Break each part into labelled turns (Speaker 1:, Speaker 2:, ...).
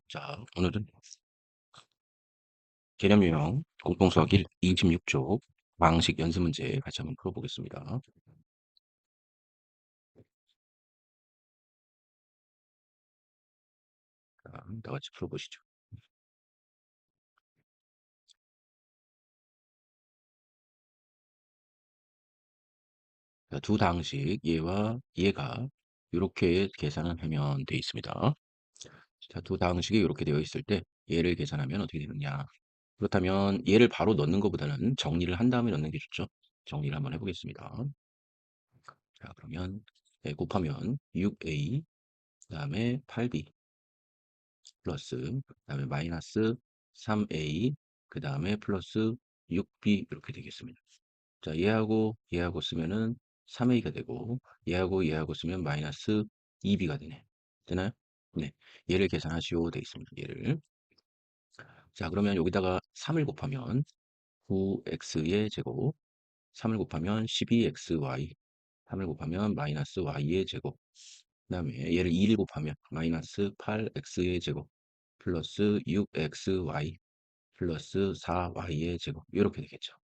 Speaker 1: 자, 오늘은 개념 유형 공통수학 1 26쪽 방식 연습 문제 같이 한번 풀어보겠습니다. 자, 다 같이 풀어보시죠. 자, 두 당식 얘와 얘가 이렇게 계산을 하면 되어 있습니다. 자, 두 당식이 이렇게 되어 있을 때 얘를 계산하면 어떻게 되느냐. 그렇다면 얘를 바로 넣는 것보다는 정리를 한 다음에 넣는 게 좋죠. 정리를 한번 해보겠습니다. 자, 그러면 네, 곱하면 6a 그다음에 8b 플러스 그다음에 마이너스 3a 그다음에 플러스 6b 이렇게 되겠습니다. 자, 얘하고 쓰면은 3a가 되고 얘하고 쓰면 마이너스 2b가 되네. 되나요? 네. 얘를 계산하시오 되어 있습니다. 얘를. 자, 그러면 여기다가 3을 곱하면 9x의 제곱, 3을 곱하면 12xy, 3을 곱하면 마이너스 y의 제곱, 그 다음에 얘를 2를 곱하면 마이너스 8x의 제곱, 플러스 6xy, 플러스 4y의 제곱 이렇게 되겠죠.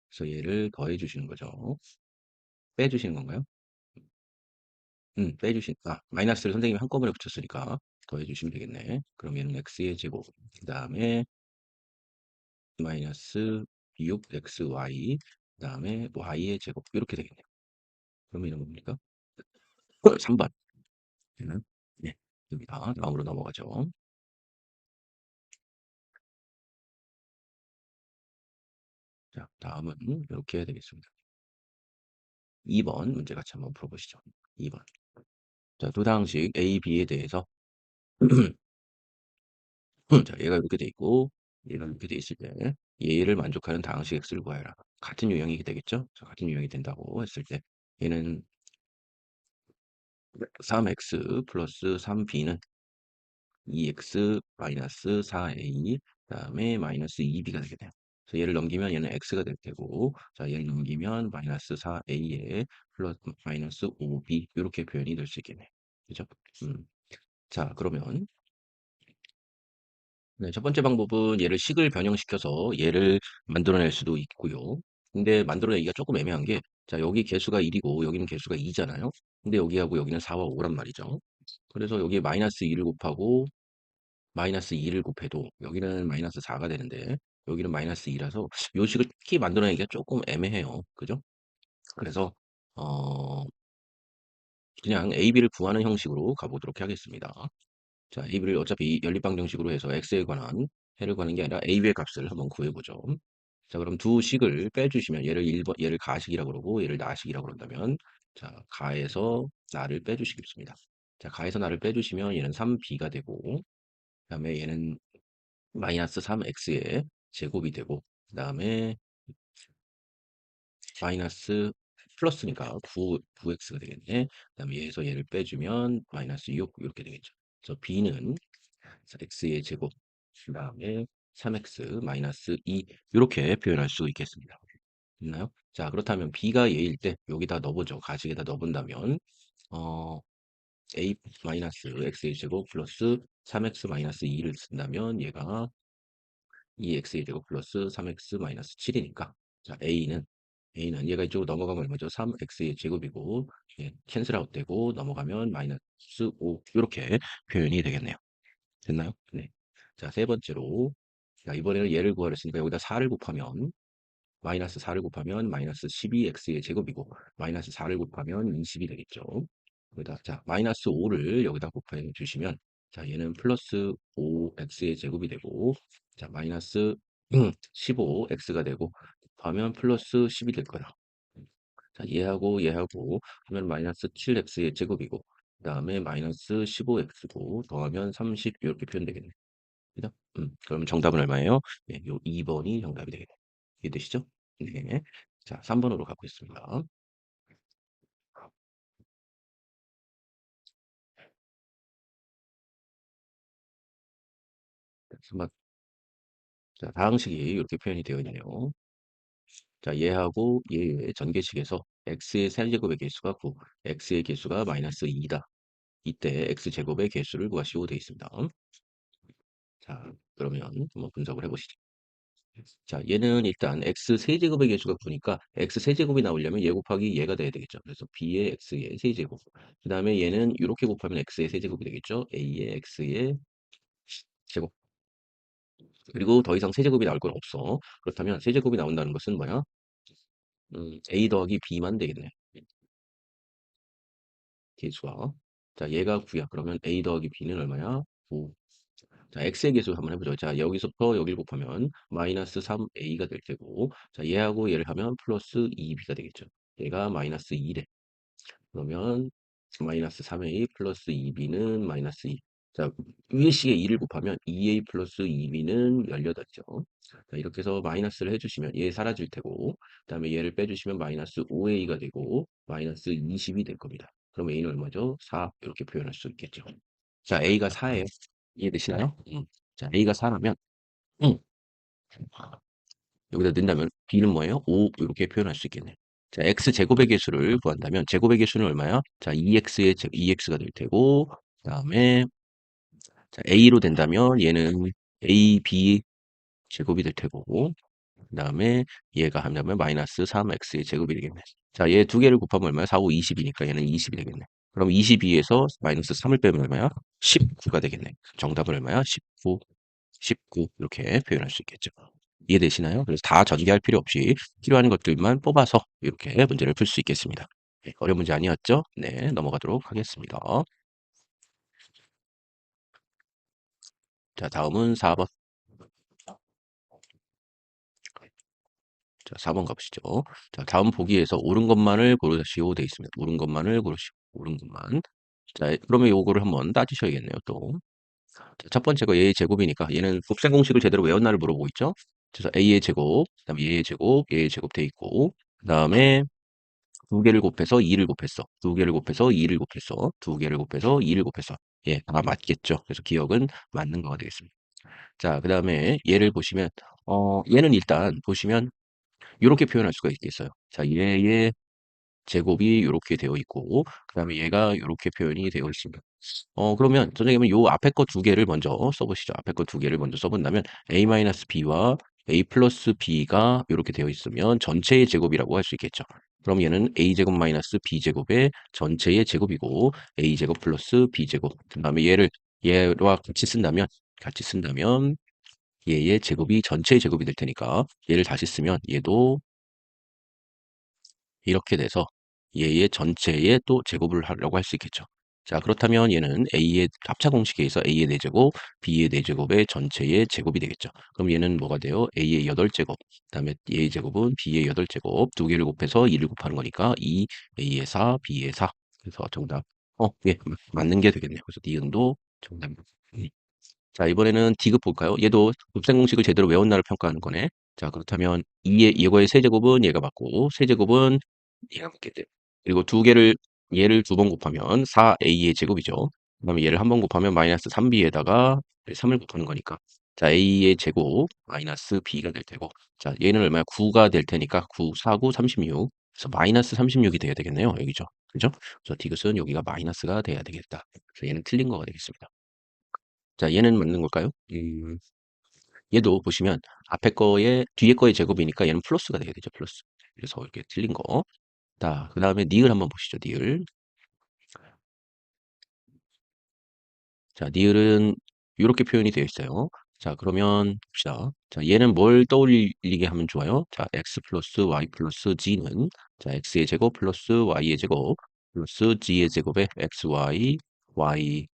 Speaker 1: 그래서 얘를 더해 주시는 거죠. 빼 주시는 건가요? 마이너스를 선생님이 한꺼번에 붙였으니까 더해 주시면 되겠네. 그럼 얘는 x의 제곱 그 다음에 마이너스 6xy 그 다음에 y의 제곱 이렇게 되겠네요. 그러면 이런 겁니까? 3번 얘는 네, 여기다 다음으로 넘어가죠. 자, 다음은 이렇게 해야 되겠습니다. 2번 문제 같이 한번 풀어보시죠. 2번. 자, 두 당식 A, B에 대해서 자, 얘가 이렇게 돼 있고 얘가 이렇게 돼 있을 때 얘를 만족하는 다항식 x를 구하여라. 같은 유형이 되겠죠? 자, 같은 유형이 된다고 했을 때 얘는 3x 플러스 3b는 2x 마이너스 4a 그다음에 마이너스 2b가 되겠네요. 그래서 얘를 넘기면 얘는 x가 될 테고 자, 얘를 넘기면 마이너스 4a에 플러스 마이너스 5b 이렇게 표현이 될 수 있겠네요. 그죠? 음. 자, 그러면 네, 첫 번째 방법은 얘를 식을 변형시켜서 얘를 만들어낼 수도 있고요. 근데 만들어내기가 조금 애매한 게, 자, 여기 개수가 1이고 여기는 개수가 2잖아요. 근데 여기하고 여기는 4와 5란 말이죠. 그래서 여기에 마이너스 2를 곱하고 마이너스 2를 곱해도 여기는 마이너스 4가 되는데 여기는 마이너스 2라서 요 식을 특히 만들어내기가 조금 애매해요. 그죠? 그래서 어, 그냥 A, B를 구하는 형식으로 가보도록 하겠습니다. 자, AB를 어차피 연립방정식으로 해서 x에 관한 해를 구하는 게 아니라 AB의 값을 한번 구해보죠. 자, 그럼 두 식을 빼주시면 얘를 1번, 얘를 가식이라고 그러고 얘를 나식이라고 그런다면 자, 가에서 나를 빼주시겠습니다. 자, 가에서 나를 빼주시면 얘는 3b가 되고 그다음에 얘는 마이너스 3x의 제곱이 되고 그다음에 마이너스 플러스니까 9x가 되겠네. 그다음에 얘에서 얘를 빼주면 마이너스 6 이렇게 되겠죠. 그래서 b는 x의 제곱 그 다음에 3x 마이너스 2 이렇게 표현할 수 있겠습니다. 됐나요? 자, 그렇다면 b가 얘일 때 여기다 넣어보죠. 가식에다 넣어본다면 어, a 마이너스 x의 제곱 플러스 3x 마이너스 2를 쓴다면 얘가 2x의 제곱 플러스 3x 마이너스 7이니까 자, a는 얘가 이쪽으로 넘어가면 얼마죠? 3x의 제곱이고 예, 캔슬아웃 되고 넘어가면 마이너스 5 이렇게 표현이 되겠네요. 됐나요? 네. 자, 세 번째로. 자, 이번에는 얘를 구하랬으니까 여기다 4를 곱하면, 마이너스 4를 곱하면 마이너스 12x의 제곱이고, 마이너스 4를 곱하면 20이 되겠죠. 여기다, 자, 마이너스 5를 여기다 곱해 주시면, 자, 얘는 플러스 5x의 제곱이 되고, 자, 마이너스 15x가 되고, 곱하면 플러스 10이 될 거야. 자, 얘하고 하면 마이너스 7x의 제곱이고, 그 다음에 마이너스 15x고, 더하면 30 이렇게 표현되겠네. 그죠? 그럼 정답은 얼마예요? 네, 요 2번이 정답이 되겠네요. 이해되시죠? 네. 자, 3번으로 가고 있습니다. 자, 자, 다항식이 이렇게 표현이 되어 있네요. 자, 얘하고 얘의 전개식에서 x의 세제곱의 개수가 9, x의 개수가 마이너스 2다. 이때 x제곱의 개수를 구하시오 되어 있습니다. 자, 그러면 한번 분석을 해보시죠. 자, 얘는 일단 x 세제곱의 개수가 9니까 x 세제곱이 나오려면 얘 곱하기 얘가 돼야 되겠죠. 그래서 b의 x의 세제곱. 그 다음에 얘는 이렇게 곱하면 x의 세제곱이 되겠죠. a의 x의 제곱. 그리고 더 이상 세제곱이 나올 건 없어. 그렇다면 세제곱이 나온다는 것은 뭐야? a 더하기 b만 되겠네. 개수가. 자, 얘가 9야. 그러면 a 더하기 b는 얼마야? 9. 자, x의 개수 한번 해보죠. 자, 여기서부터 여기를 곱하면 마이너스 3a가 될 테고, 자, 얘하고 얘를 하면 플러스 2b가 되겠죠. 얘가 마이너스 2래. 그러면 마이너스 3a 플러스 2b는 마이너스 2. 자, 위에 식에 2를 곱하면 2a 플러스 2b는 18이죠. 자, 이렇게 해서 마이너스를 해주시면 얘 사라질 테고, 그 다음에 얘를 빼주시면 마이너스 5a가 되고, 마이너스 20이 될 겁니다. 그럼 a는 얼마죠? 4. 이렇게 표현할 수 있겠죠. 자, a가 4예요. 이해되시나요? 자, a가 4라면, 음, 여기다 넣는다면 b는 뭐예요? 5 이렇게 표현할 수 있겠네. 자, x 제곱의 개수를 구한다면 제곱의 개수는 얼마야? 자, 2x가 될 테고 그다음에 자, a로 된다면 얘는 ab 제곱이 될 테고 그다음에 얘가 한다면 마이너스 3x의 제곱이 되겠네. 자, 얘 두 개를 곱하면 얼마야? 4, 5, 20이니까 얘는 20이 되겠네. 그럼 22에서 마이너스 3을 빼면 얼마야? 19가 되겠네. 정답은 얼마야? 19, 19 이렇게 표현할 수 있겠죠. 이해되시나요? 그래서 다 전개할 필요 없이 필요한 것들만 뽑아서 이렇게 문제를 풀 수 있겠습니다. 네, 어려운 문제 아니었죠? 네, 넘어가도록 하겠습니다. 자, 다음은 4번. 자, 4번 가보시죠. 자, 다음 보기에서 옳은 것만을 고르시오 돼 있습니다. 옳은 것만을 고르시오. 옳은 것만. 자, 그러면 요거를 한번 따지셔야겠네요, 또. 자, 첫 번째가 a의 제곱이니까 얘는 곱셈 공식을 제대로 외웠나를 물어보고 있죠. 그래서 a의 제곱, 그다음에 얘의 제곱 돼 있고, 그다음에 두 개를 곱해서 2를 곱했어. 두 개를 곱해서 2를 곱했어. 두 개를 곱해서 2를 곱했어. 예, 다 맞겠죠. 그래서 기억은 맞는 거가 되겠습니다. 자, 그 다음에 얘를 보시면, 얘는 일단 보시면 이렇게 표현할 수가 있겠어요. 자, 얘의 제곱이 이렇게 되어 있고, 그 다음에 얘가 이렇게 표현이 되어 있습니다. 그러면 선생님은 요 앞에 거 두 개를 먼저 써보시죠. 앞에 거 두 개를 먼저 써본다면 a-b와 a 플러스 b가 이렇게 되어 있으면 전체의 제곱이라고 할 수 있겠죠. 그럼 얘는 a제곱 마이너스 b제곱의 전체의 제곱이고 a제곱 플러스 b제곱. 그 다음에 얘와 같이 쓴다면 얘의 제곱이 전체의 제곱이 될 테니까 얘를 다시 쓰면 얘도 이렇게 돼서 얘의 전체의 또 제곱을 하려고 할 수 있겠죠. 자, 그렇다면 얘는 A의 합차 공식에 의해서 A의 4제곱, B의 4제곱의 전체의 제곱이 되겠죠. 그럼 얘는 뭐가 돼요? A의 8제곱, 그다음에 A의 제곱은 B의 8제곱, 두 개를 곱해서 2를 곱하는 거니까 2, A의 4, B의 4. 그래서 정답. 예, 맞는 게 되겠네요. 그래서 니은도 정답입니다. 자, 이번에는 D급 볼까요? 얘도 곱셈 공식을 제대로 외운 나를 평가하는 거네. 자, 그렇다면 이거의 세제곱은 얘가 맞고, 세제곱은 얘가 맞게 돼. 그리고 얘를 두 번 곱하면 4A의 제곱이죠. 그 다음에 얘를 한 번 곱하면 마이너스 3B에다가 3을 곱하는 거니까. 자, A의 제곱 마이너스 B가 될 테고. 자, 얘는 얼마야? 9가 될 테니까 9, 4, 9, 36. 그래서 마이너스 36이 돼야 되겠네요. 여기죠. 그죠? 그래서 디귿은 여기가 마이너스가 돼야 되겠다. 그래서 얘는 틀린 거가 되겠습니다. 자, 얘는 맞는 걸까요? 얘도 보시면 뒤에 거의 제곱이니까 얘는 플러스가 돼야 되죠. 플러스. 그래서 이렇게 틀린 거. 자, 그 다음에 니을 한번 보시죠. 니을. 자, 니을은 이렇게 표현이 되어 있어요. 자, 그러면 봅시다. 자, 얘는 뭘 떠올리게 하면 좋아요? 자, x 플러스 y 플러스 g는 자, x의 제곱 플러스 y의 제곱 플러스 g의 제곱에 y,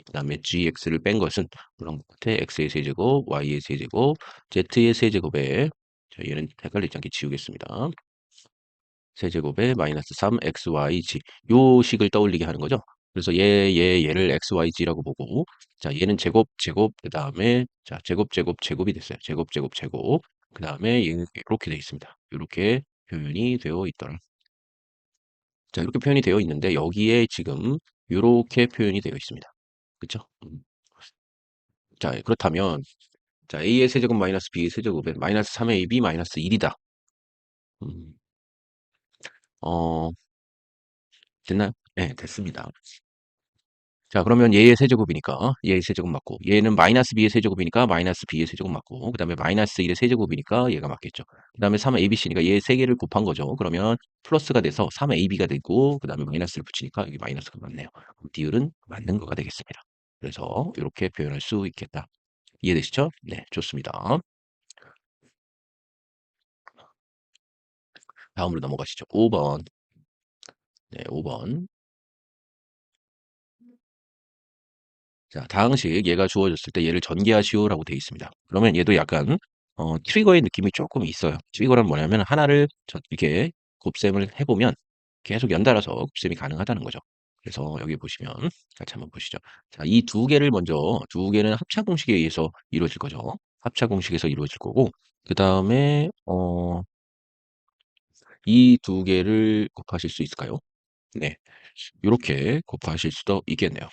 Speaker 1: 그다음에 gx를 뺀 것은 그런 것 같아. x의 세제곱, y의 세제곱, z의 세제곱에 자, 얘는 헷갈리지 않게 지우겠습니다. 세제곱에 마이너스 3 xyg 요 식을 떠올리게 하는 거죠. 그래서 얘를 xyg라고 보고 자, 얘는 제곱 그다음에 자, 제곱이 됐어요. 제곱 그다음에 얘는 이렇게 돼 있습니다. 이렇게 표현이 되어 있더라. 자, 이렇게 표현이 되어 있는데 여기에 지금 이렇게 표현이 되어 있습니다. 그쵸? 자, 그렇다면 자, a의 세제곱 마이너스 b의 세제곱에 마이너스 3ab 마이너스 1이다. 음, 어, 됐나요? 네, 됐습니다. 자, 그러면 얘의 세제곱이니까 얘의 세제곱 맞고, 얘는 마이너스 b의 세제곱이니까 마이너스 b의 세제곱 맞고, 그 다음에 마이너스 1의 세제곱이니까 얘가 맞겠죠. 그 다음에 3abc니까 얘 세 개를 곱한 거죠. 그러면 플러스가 돼서 3ab가 되고, 그 다음에 마이너스를 붙이니까 여기 마이너스가 맞네요. 그럼 디율은 맞는 거가 되겠습니다. 그래서 이렇게 표현할 수 있겠다. 이해되시죠? 네, 좋습니다. 다음으로 넘어가시죠. 5번. 네, 5번. 자, 다항식 얘가 주어졌을 때 얘를 전개하시오라고 되어 있습니다. 그러면 얘도 약간 트리거의 느낌이 조금 있어요. 트리거란 뭐냐면 하나를 이렇게 곱셈을 해보면 계속 연달아서 곱셈이 가능하다는 거죠. 그래서 여기 보시면 같이 한번 보시죠. 자, 이 두 개를 먼저 두 개는 합차 공식에 의해서 이루어질 거죠. 합차 공식에서 이루어질 거고 그 다음에 이 두 개를 곱하실 수 있을까요? 네, 이렇게 곱하실 수도 있겠네요.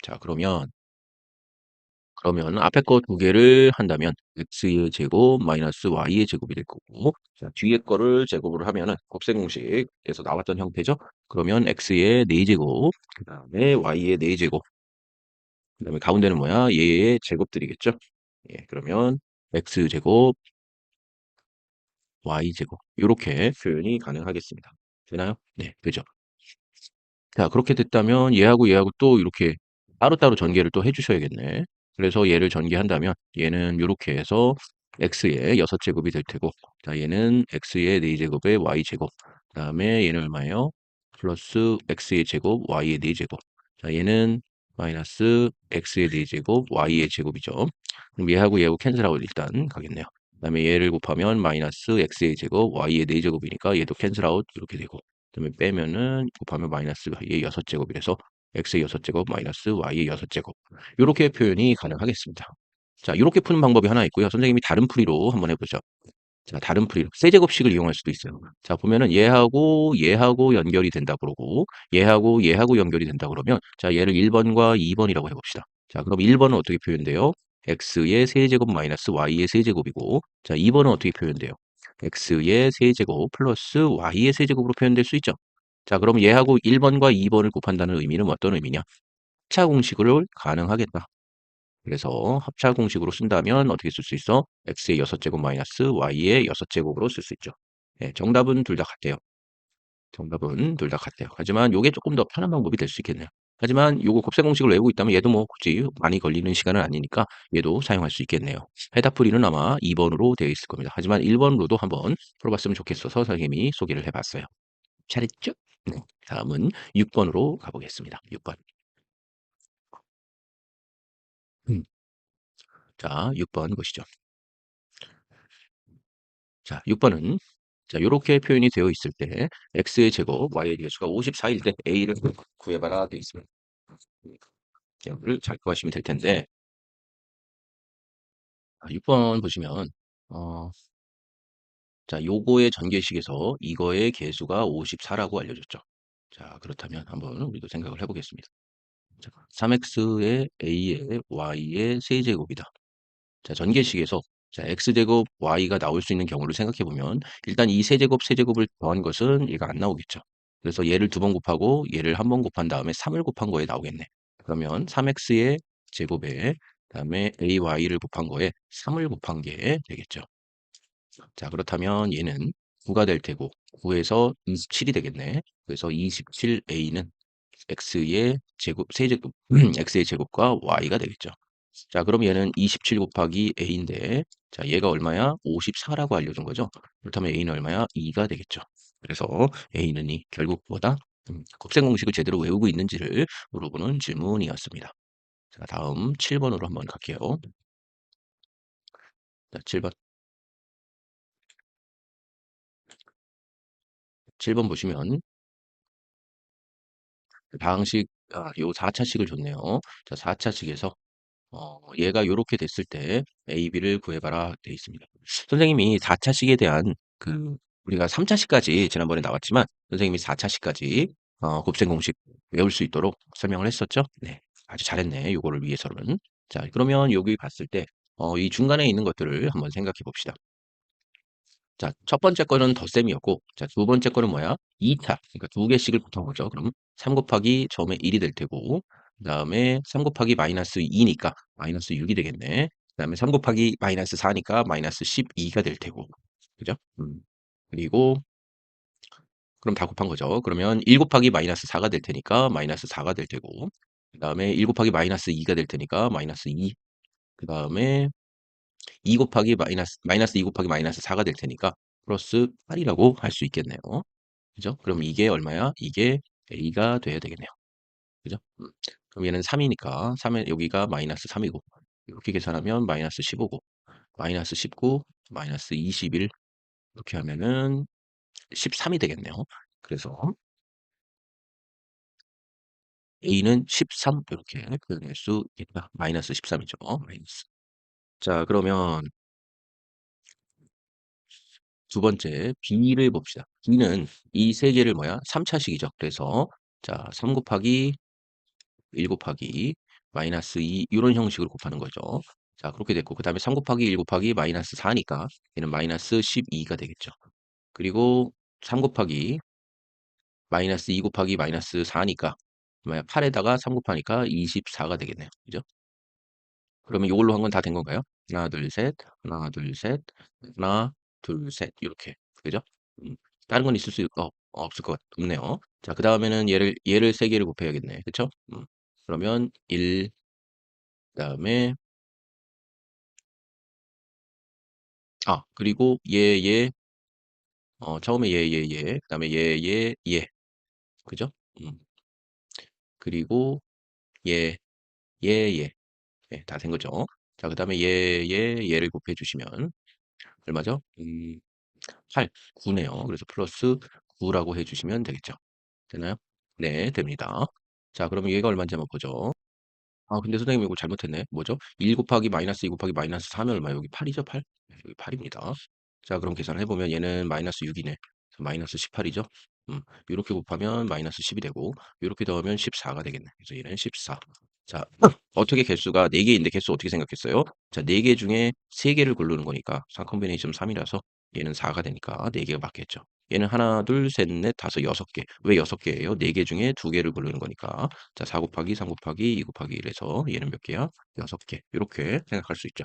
Speaker 1: 자, 그러면 앞에 거 두 개를 한다면 x의 제곱 마이너스 y의 제곱이 될 거고, 자, 뒤에 거를 제곱을 하면은 곱셈 공식에서 나왔던 형태죠. 그러면 x의 4제곱, 그 다음에 y의 4제곱, 그 다음에 가운데는 뭐야? 얘의 제곱들이겠죠. 예, 그러면 x제곱, y제곱 이렇게 표현이 가능하겠습니다. 되나요? 네, 그죠. 자, 그렇게 됐다면 얘하고 또 이렇게 따로따로 전개를 또 해주셔야겠네. 그래서 얘를 전개한다면 얘는 이렇게 해서 x의 6제곱이 될 테고, 자, 얘는 x의 4제곱의 y제곱, 그 다음에 얘는 얼마예요? 플러스 x의 제곱, y의 4제곱. 자, 얘는 마이너스 x의 4제곱, y의 제곱이죠. 그럼 얘하고 캔슬아웃 일단 가겠네요. 그 다음에 얘를 곱하면 마이너스 x의 제곱, y의 4제곱이니까 얘도 캔슬아웃 이렇게 되고, 그다음에 빼면은 곱하면 마이너스 y의 6제곱이라서 x의 6제곱 마이너스 y의 6제곱 이렇게 표현이 가능하겠습니다. 자, 이렇게 푸는 방법이 하나 있고요. 선생님이 다른 풀이로 한번 해보죠. 자, 다른 풀이로 세제곱식을 이용할 수도 있어요. 자, 보면은 얘하고 연결이 된다 그러고 얘하고 연결이 된다 그러면 자, 얘를 1번과 2번이라고 해봅시다. 자, 그럼 1번은 어떻게 표현돼요? x의 세제곱 마이너스 y의 세제곱이고, 자, 2번은 어떻게 표현돼요? x의 세제곱 플러스 y의 세제곱으로 표현될 수 있죠. 자, 그럼 얘하고 1번과 2번을 곱한다는 의미는 어떤 의미냐? 합차 공식을 가능하겠다. 그래서 합차 공식으로 쓴다면 어떻게 쓸 수 있어? x의 6제곱 마이너스 y의 6제곱으로 쓸 수 있죠. 네, 정답은 둘 다 같대요. 정답은 둘 다 같대요. 하지만 요게 조금 더 편한 방법이 될 수 있겠네요. 하지만 요거 곱셈 공식을 외우고 있다면 얘도 뭐 굳이 많이 걸리는 시간은 아니니까 얘도 사용할 수 있겠네요. 해답풀이는 아마 2번으로 되어 있을 겁니다. 하지만 1번으로도 한번 풀어봤으면 좋겠어서 선생님이 소개를 해봤어요. 잘했죠? 네. 다음은 6번으로 가보겠습니다. 6번. 자, 6번 보시죠. 자, 6번은 자, 요렇게 표현이 되어 있을 때 x의 제곱, y의 개수가 54일 때 a를 구해봐라 되어 있습니다. 이거를 잘 구하시면 될 텐데 6번 보시면 어, 자, 요거의 전개식에서 이거의 개수가 54라고 알려줬죠. 자, 그렇다면 한번 우리도 생각을 해보겠습니다. 자, 3x의 a의 y의 세제곱이다. 자, 전개식에서 자, x제곱 y가 나올 수 있는 경우를 생각해 보면 일단 이 세제곱을 더한 것은 얘가 안 나오겠죠. 그래서 얘를 두 번 곱하고 얘를 한 번 곱한 다음에 3을 곱한 거에 나오겠네. 그러면 3x의 제곱에 그다음에 ay를 곱한 거에 3을 곱한 게 되겠죠. 자, 그렇다면 얘는 9가 될 테고 9에서 27이 되겠네. 그래서 27a는 x의 제곱 세제곱 x의 제곱과 y가 되겠죠. 자, 그럼 얘는 27 곱하기 a인데, 자, 얘가 얼마야? 54라고 알려준 거죠. 그렇다면 a는 얼마야? 2가 되겠죠. 그래서 a는 2, 결국 뭐다? 곱셈 공식을 제대로 외우고 있는지를 물어보는 질문이었습니다. 자, 다음 7번으로 한번 갈게요. 자, 7번 보시면 방식, 요 4차식을 줬네요. 자, 4차식에서 얘가 요렇게 됐을 때 A, B를 구해봐라 돼 있습니다. 선생님이 4차식에 대한 우리가 3차식까지 지난번에 나왔지만 선생님이 4차식까지 곱셈 공식 외울 수 있도록 설명을 했었죠. 네, 아주 잘했네. 요거를 위해서는. 자, 그러면 여기 봤을 때 이 중간에 있는 것들을 한번 생각해 봅시다. 자, 첫 번째 거는 덧셈이었고, 자, 두 번째 거는 뭐야? 2차. 그러니까 두 개씩을 붙은 거죠. 그럼 3 곱하기 점에 1이 될 테고, 그 다음에 3 곱하기 마이너스 2니까 마이너스 6이 되겠네. 그 다음에 3 곱하기 마이너스 4니까 마이너스 12가 될 테고. 그죠? 그리고 그럼 다 곱한 거죠. 그러면 1 곱하기 마이너스 4가 될 테니까 마이너스 4가 될 테고. 그 다음에 1 곱하기 마이너스 2가 될 테니까 마이너스 2. 그 다음에 2 곱하기 마이너스 2 곱하기 마이너스 4가 될 테니까 플러스 8이라고 할 수 있겠네요. 그죠? 그럼 이게 얼마야? 이게 a가 돼야 되겠네요. 그죠? 그럼 얘는 3이니까 3에 여기가 마이너스 3이고 이렇게 계산하면 마이너스 15고 마이너스 19 마이너스 21 이렇게 하면은 13이 되겠네요. 그래서 a는 13 이렇게 표현할 수 있다. 마이너스 13이죠. 마이너스. 자, 그러면 두 번째 b를 봅시다. b는 이 세 개를 뭐야? 3차식이죠. 그래서 자, 3 곱하기 1 곱하기 마이너스 2 이런 형식으로 곱하는 거죠. 자, 그렇게 됐고 그 다음에 3 곱하기 1 곱하기 마이너스 4니까 얘는 마이너스 12가 되겠죠. 그리고 3 곱하기 마이너스 2 곱하기 마이너스 4니까 8에다가 3 곱하니까 24가 되겠네요. 그죠? 그러면 이걸로 한 건 다 된 건가요? 하나, 둘, 셋, 하나, 둘, 셋, 하나, 둘, 셋, 이렇게. 그죠? 음, 다른 건 있을 수 없을 것 없네요. 자, 그 다음에는 얘를 세 개를 곱해야겠네. 그쵸? 그러면 1, 그 다음에, 그리고 처음에 그 다음에 얘. 그죠? 음, 그리고 얘, 얘. 네, 다 된 거죠. 자, 그 다음에 얘를 곱해주시면, 얼마죠? 8, 9네요. 그래서 플러스 9라고 해주시면 되겠죠. 되나요? 네, 됩니다. 자, 그러면 얘가 얼마인지 한번 보죠. 근데 선생님 이거 잘못했네. 뭐죠? 1 곱하기 마이너스 2 곱하기 마이너스 4면 얼마? 여기 8이죠, 8? 네, 여기 8입니다. 자, 그럼 계산을 해보면 얘는 마이너스 6이네. 마이너스 18이죠? 이렇게 곱하면 마이너스 10이 되고, 이렇게 더하면 14가 되겠네. 그래서 얘는 14. 자, 어떻게 개수가 4개인데 개수 어떻게 생각했어요? 자, 4개 중에 3개를 고르는 거니까 3 콤비네이션 3이라서 얘는 4가 되니까 4개가 맞겠죠. 얘는 하나, 둘, 셋, 넷, 다섯, 6개. 왜 6개예요? 4개 중에 2개를 고르는 거니까. 자, 4 곱하기 3 곱하기 2 곱하기 1에서 얘는 몇 개야? 6개. 이렇게 생각할 수 있죠.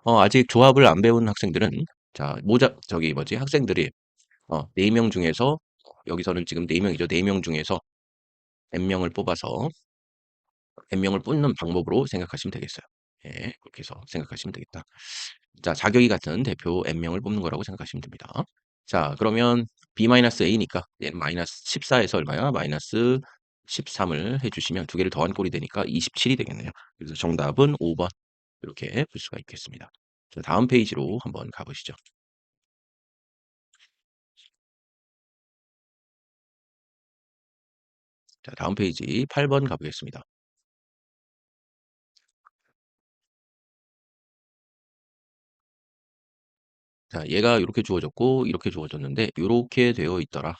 Speaker 1: 아직 조합을 안 배운 학생들은 자, 저기 뭐지? 학생들이 4명 중에서 여기서는 지금 4명이죠. 4명 중에서 n명을 뽑아서 n명을 뽑는 방법으로 생각하시면 되겠어요. 예, 그렇게 해서 생각하시면 되겠다. 자, 자격이 같은 대표 n명을 뽑는 거라고 생각하시면 됩니다. 자, 그러면 b-a니까 얘는 마이너스 14에서 얼마야? 마이너스 13을 해주시면 두 개를 더한 꼴이 되니까 27이 되겠네요. 그래서 정답은 5번 이렇게 볼 수가 있겠습니다. 자, 다음 페이지로 한번 가보시죠. 자, 다음 페이지 8번 가보겠습니다. 자, 얘가 이렇게 주어졌고 이렇게 주어졌는데 이렇게 되어 있더라.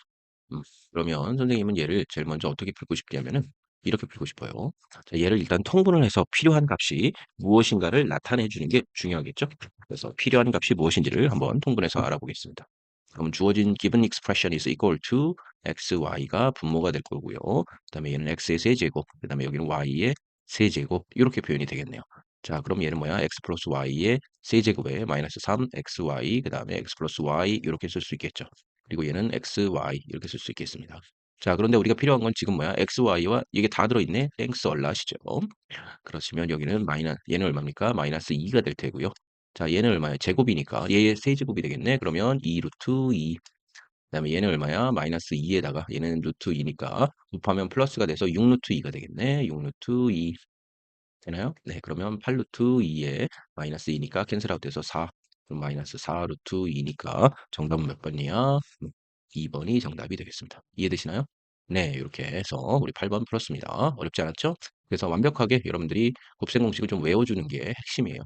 Speaker 1: 그러면 선생님은 얘를 제일 먼저 어떻게 풀고 싶냐면은 이렇게 풀고 싶어요. 자, 얘를 일단 통분을 해서 필요한 값이 무엇인가를 나타내 주는 게 중요하겠죠? 그래서 필요한 값이 무엇인지를 한번 통분해서 알아보겠습니다. 그럼 주어진 given expression is equal to x, y가 분모가 될 거고요. 그다음에 얘는 x의 세제곱, 그다음에 여기는 y의 세제곱 이렇게 표현이 되겠네요. 자, 그럼 얘는 뭐야? x 플러스 y의 세제곱에 마이너스 3, xy, 그다음에 x 플러스 y 이렇게 쓸 수 있겠죠. 그리고 얘는 x, y 이렇게 쓸 수 있겠습니다. 자, 그런데 우리가 필요한 건 지금 뭐야? x, y와 이게 다 들어있네? 땡스 얼라시죠. 그렇지만 여기는 얘는 얼마입니까? 마이너스 2가 될 테고요. 자, 얘는 얼마야? 제곱이니까 얘의 세제곱이 되겠네. 그러면 2 루트 2. 그다음에 얘는 얼마야? 마이너스 2에다가 얘는 루트 2니까 곱하면 플러스가 돼서 6 루트 2가 되겠네. 6 루트 2. 되나요? 네, 그러면 8 루트 2에 마이너스 2니까 캔슬 아웃 돼서 4. 그럼 마이너스 4 루트 2니까 정답은 몇 번이야? 2번이 정답이 되겠습니다. 이해되시나요? 네, 이렇게 해서 우리 8번 풀었습니다. 어렵지 않았죠? 그래서 완벽하게 여러분들이 곱셈 공식을 좀 외워주는 게 핵심이에요.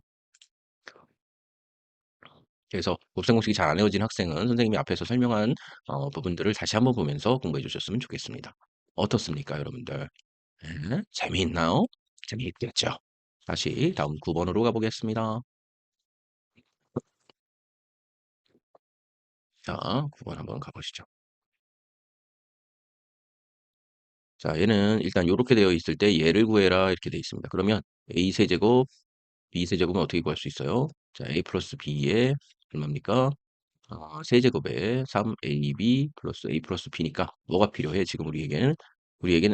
Speaker 1: 그래서 곱셈 공식이 잘 안 외워진 학생은 선생님이 앞에서 설명한 부분들을 다시 한번 보면서 공부해 주셨으면 좋겠습니다. 어떻습니까, 여러분들? 네, 재미있나요? 재미있겠죠? 다시 다음 9번으로 가보겠습니다. 자, 9번 한번 가보시죠. 자, 얘는 일단 요렇게 되어 있을 때 얘를 구해라 이렇게 되어 있습니다. 그러면 A 세제곱, B 세제곱은 어떻게 구할 수 있어요? 자, A 플러스 B에 얼마입니까? 세제곱에 3AB 플러스 A 플러스 B니까 뭐가 필요해? 지금 우리에게는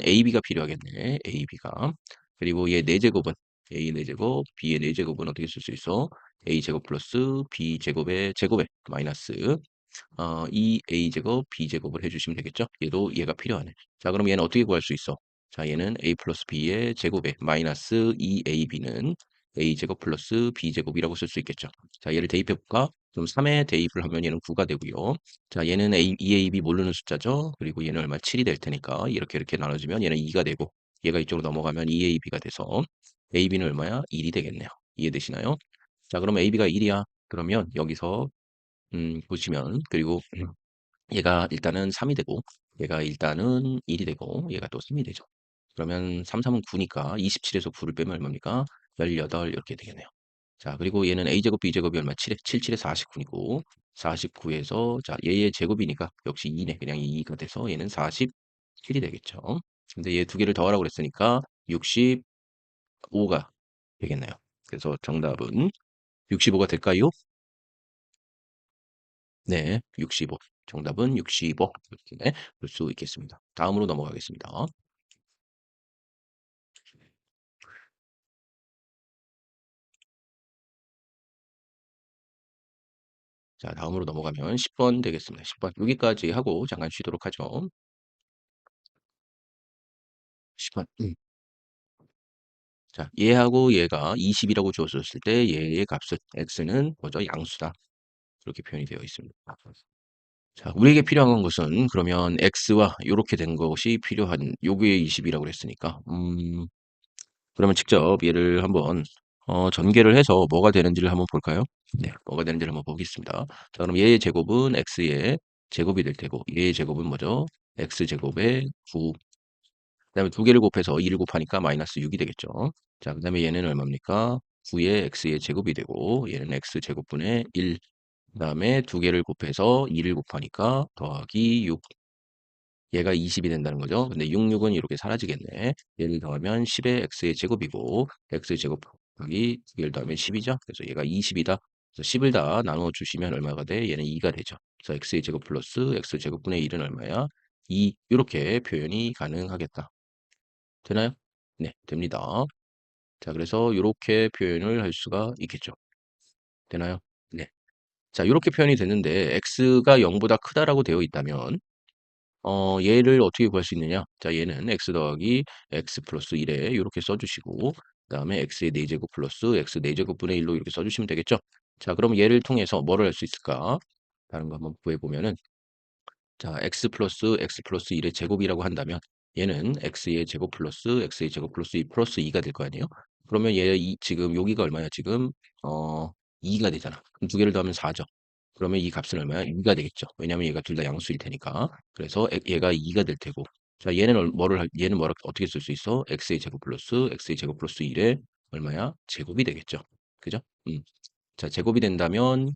Speaker 1: AB가 필요하겠네. AB가. 그리고 얘 4제곱은 A 4제곱, B의 4제곱은 어떻게 쓸 수 있어? A 제곱 플러스 B 제곱의 제곱에 마이너스 2A 제곱 B 제곱을 해주시면 되겠죠? 얘도 얘가 필요하네. 자, 그럼 얘는 어떻게 구할 수 있어? 자, 얘는 A 플러스 B의 제곱에 마이너스 2AB는 A 제곱 플러스 B 제곱이라고 쓸 수 있겠죠? 자, 얘를 대입해 볼까? 그럼 3에 대입을 하면 얘는 9가 되고요. 자, 얘는 EAB 모르는 숫자죠. 그리고 얘는 얼마 7이 될 테니까 이렇게 나눠지면 얘는 2가 되고 얘가 이쪽으로 넘어가면 EAB가 돼서 AB는 얼마야? 1이 되겠네요. 이해되시나요? 자, 그럼 AB가 1이야. 그러면 여기서 보시면 그리고 얘가 일단은 3이 되고 얘가 일단은 1이 되고 얘가 또 3이 되죠. 그러면 3, 3은 9니까 27에서 9를 빼면 얼마입니까? 18 이렇게 되겠네요. 자, 그리고 얘는 A제곱 B제곱이 얼마? 7에 7, 7에 49이고 49에서 자, 얘의 제곱이니까 역시 2네. 그냥 2가 돼서 얘는 47이 되겠죠. 근데 얘 두 개를 더하라고 그랬으니까 65가 되겠네요. 그래서 정답은 65가 될까요? 네, 65. 정답은 65. 이렇게 볼 수 있겠습니다. 다음으로 넘어가겠습니다. 자, 다음으로 넘어가면 10번 되겠습니다. 10번. 여기까지 하고 잠깐 쉬도록 하죠. 10번. 자, 얘하고 얘가 20이라고 주어졌을 때 얘의 값은 x는 뭐죠? 양수다. 그렇게 표현이 되어 있습니다. 자, 우리에게 필요한 것은 그러면 x와 이렇게 된 것이 필요한 요게 20이라고 그랬으니까 그러면 직접 얘를 한번 전개를 해서 뭐가 되는지를 한번 볼까요? 네, 뭐가 되는지를 한번 보겠습니다. 자, 그럼 얘의 제곱은 x의 제곱이 될 테고 얘의 제곱은 뭐죠? x 제곱의 9. 그다음에 두 개를 곱해서 2를 곱하니까 마이너스 6이 되겠죠. 자, 그다음에 얘는 얼마입니까? 9의 x의 제곱이 되고 얘는 x 제곱분의 1. 그다음에 두 개를 곱해서 2를 곱하니까 더하기 6. 얘가 20이 된다는 거죠. 근데 66은 이렇게 사라지겠네. 얘를 더하면 10의 x의 제곱이고 x 제곱 곱하기 두 개를 더하면 10이죠. 그래서 얘가 20이다. 그래서 10을 다 나누어 주시면 얼마가 돼? 얘는 2가 되죠. 그래서 x의 제곱 플러스 x 제곱분의 1은 얼마야? 2 이렇게 표현이 가능하겠다. 되나요? 네, 됩니다. 자, 그래서 이렇게 표현을 할 수가 있겠죠. 되나요? 네. 자, 이렇게 표현이 됐는데 x가 0보다 크다라고 되어 있다면 얘를 어떻게 구할 수 있느냐? 자, 얘는 x 더하기 x 플러스 1에 이렇게 써주시고 그다음에 x의 4제곱 플러스 x 4제곱분의 1로 이렇게 써주시면 되겠죠? 자, 그럼 얘를 통해서 뭐를 할 수 있을까? 다른 거 한번 구해보면은 자, x 플러스 1의 제곱이라고 한다면 얘는 x의 제곱 플러스 x의 제곱 플러스 2 플러스 2가 될 거 아니에요? 그러면 지금 여기가 얼마야? 지금 2가 되잖아. 그럼 두 개를 더하면 4죠. 그러면 이 값은 얼마야? 2가 되겠죠. 왜냐하면 얘가 둘 다 양수일 테니까. 그래서 얘가 2가 될 테고. 자, 얘는 뭐를 어떻게 쓸 수 있어? x의 제곱 플러스 1의 얼마야? 제곱이 되겠죠. 그죠? 자, 제곱이 된다면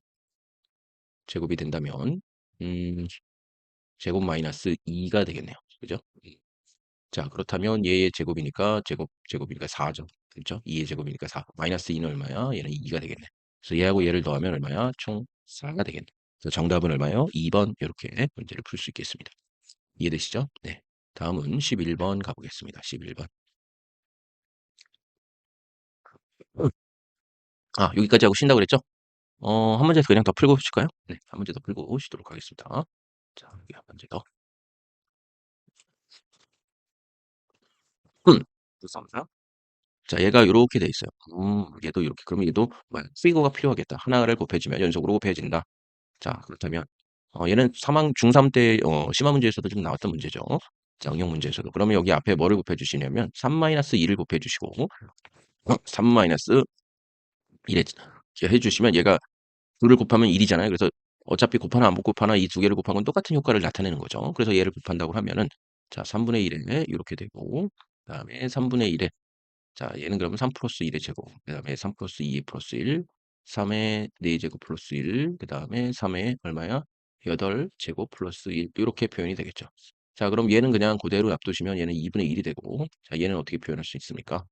Speaker 1: 음, 제곱 마이너스 2가 되겠네요. 그죠? 자, 그렇다면 얘의 제곱이니까 4죠. 그렇죠? 2의 제곱이니까 4. 마이너스 2는 얼마야? 얘는 2가 되겠네. 그래서 얘하고 얘를 더하면 얼마야? 총 4가 되겠네. 그래서 정답은 얼마요? 2번 이렇게 문제를 풀 수 있겠습니다. 이해되시죠? 네. 다음은 11번 가보겠습니다. 11번. 아, 여기까지 하고 쉰다고 그랬죠? 한 문제 그냥 더 풀고 쉴까요? 네, 한 문제 더 풀고 쉬도록 하겠습니다. 자, 여기 한 문제 더. 음, 3, 자, 얘가 이렇게 돼 있어요. 얘도 이렇게. 그러면 얘도 수익어가 필요하겠다. 하나를 곱해주면 연속으로 곱해진다. 자, 그렇다면 얘는 중3 때 심화 문제에서도 좀 나왔던 문제죠. 자, 응용 문제에서도. 그러면 여기 앞에 뭐를 곱해주시냐면 3-2를 곱해주시고 3-1에 해주시면 얘가 2를 곱하면 1이잖아요. 그래서 어차피 곱하나 안 곱하나 이 두 개를 곱한 건 똑같은 효과를 나타내는 거죠. 그래서 얘를 곱한다고 하면은 자, 3분의 1에 이렇게 되고 그다음에 3분의 1에 자, 얘는 그러면 3 플러스 1의 제곱, 그 다음에 3 플러스 2 플러스 1, 3의 4제곱 플러스 1, 그 다음에 3의 얼마야? 8제곱 플러스 1, 이렇게 표현이 되겠죠. 자, 그럼 얘는 그냥 그대로 놔두시면 얘는 2분의 1이 되고, 자, 얘는 어떻게 표현할 수 있습니까?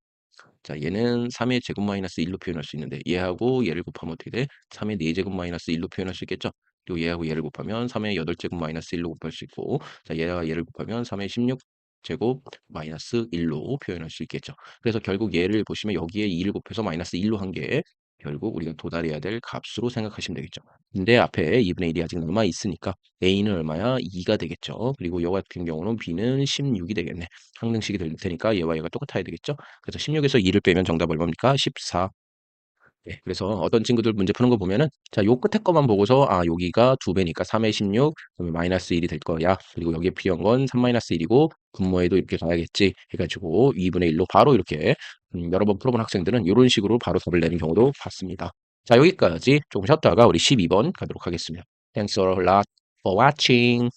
Speaker 1: 자, 얘는 3의 제곱 마이너스 1로 표현할 수 있는데, 얘하고 얘를 곱하면 어떻게 돼? 3의 4제곱 마이너스 1로 표현할 수 있겠죠? 그리고 얘하고 얘를 곱하면 3의 8제곱 마이너스 1로 곱할 수 있고, 자, 얘와 얘를 곱하면 3의 16제곱 마이너스 1로 표현할 수 있겠죠. 그래서 결국 얘를 보시면 여기에 2를 곱해서 마이너스 1로 한 게 결국 우리가 도달해야 될 값으로 생각하시면 되겠죠. 근데 앞에 2분의 1이 아직 남아 있으니까 A는 얼마야? 2가 되겠죠. 그리고 요 같은 경우는 B는 16이 되겠네. 항등식이 될 테니까 얘와 얘가 똑같아야 되겠죠. 그래서 16에서 2를 빼면 정답 얼마입니까? 14. 네, 그래서 어떤 친구들 문제 푸는 거 보면은 자, 요 끝에 거만 보고서 아, 여기가 2배니까 3의 16 그러면 마이너스 1이 될 거야. 그리고 여기에 필요한 건 3 마이너스 1이고 분모에도 이렇게 가야겠지 해가지고 2분의 1로 바로 이렇게 여러 번 풀어본 학생들은 이런 식으로 바로 답을 내는 경우도 봤습니다. 자, 여기까지 조금 쉬었다가 우리 12번 가도록 하겠습니다. Thanks a lot for watching.